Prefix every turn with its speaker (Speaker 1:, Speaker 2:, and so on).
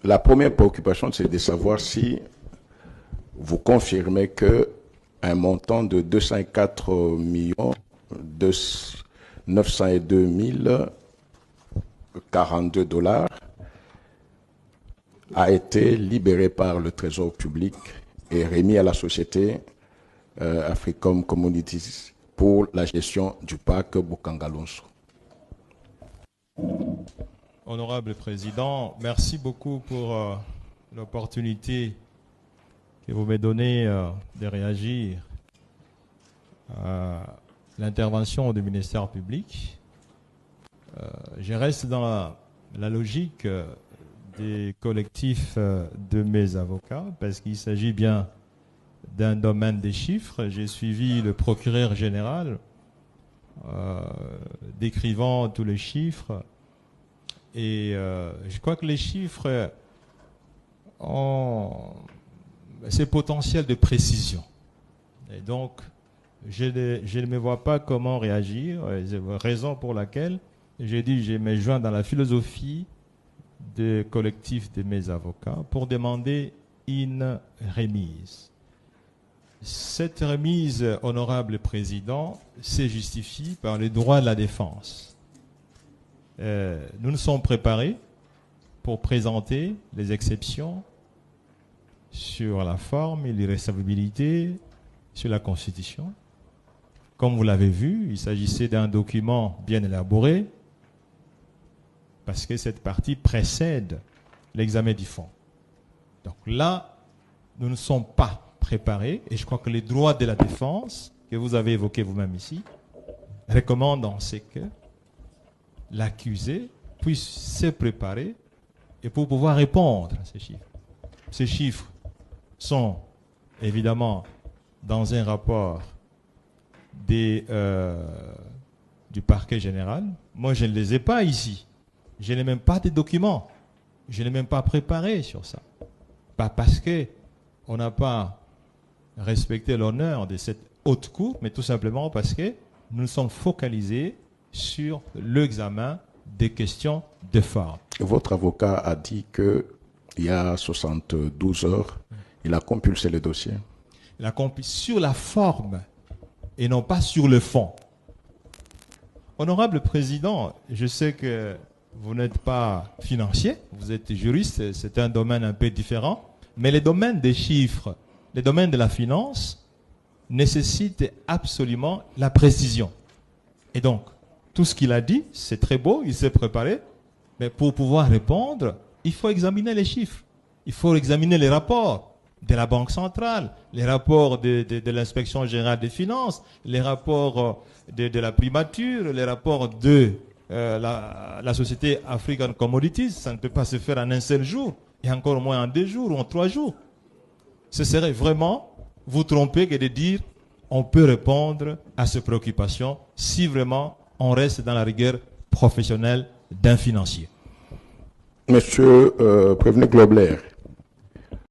Speaker 1: La première préoccupation, c'est de savoir si vous confirmez que un montant de 204 millions de 902 042 dollars a été libéré par le Trésor public et remis à la société Africom Communities pour la gestion du parc Boukangalonso.
Speaker 2: Honorable Président, merci beaucoup pour l'opportunité que vous me donnez de réagir à l'intervention du ministère public. Je reste dans la logique des collectifs de mes avocats parce qu'il s'agit bien d'un domaine des chiffres. J'ai suivi le procureur général décrivant tous les chiffres et je crois que les chiffres ont ce potentiel de précision. Et donc, je ne me vois pas comment réagir. C'est la raison pour laquelle j'ai dit je me joins dans la philosophie des collectifs de mes avocats pour demander une remise. Cette remise, honorable président, se justifie par les droits de la défense. Nous nous sommes préparés pour présenter les exceptions sur la forme et l'irrecevabilité, sur la Constitution. Comme vous l'avez vu, il s'agissait d'un document bien élaboré parce que cette partie précède l'examen du fond. Donc là, nous ne sommes pas préparés et je crois que les droits de la défense, que vous avez évoqués vous-même ici, recommandent en ce que l'accusé puisse se préparer et pour pouvoir répondre à ces chiffres. Ces chiffres sont évidemment dans un rapport du parquet général. Moi, je ne les ai pas ici. Je n'ai même pas de documents. Je n'ai même pas préparé sur ça. Pas parce qu'on n'a pas respecté l'honneur de cette haute cour, mais tout simplement parce que nous sommes focalisés sur l'examen des questions de forme.
Speaker 1: Votre avocat a dit qu'il y a 72 heures, il a compulsé le dossier.
Speaker 2: Il a compulsé sur la forme et non pas sur le fond. Honorable Président, je sais que vous n'êtes pas financier, vous êtes juriste, c'est un domaine un peu différent, mais les domaines des chiffres, les domaines de la finance nécessitent absolument la précision. Et donc, tout ce qu'il a dit, c'est très beau, il s'est préparé, mais pour pouvoir répondre, il faut examiner les chiffres. Il faut examiner les rapports de la Banque centrale, les rapports de l'Inspection générale des finances, les rapports de la primature, les rapports de la société African Commodities. Ça ne peut pas se faire en un seul jour, et encore moins en 2 jours ou en 3 jours. Ce serait vraiment vous tromper que de dire on peut répondre à ces préoccupations si vraiment on reste dans la rigueur professionnelle d'un financier.
Speaker 1: Monsieur Prévenu Globler,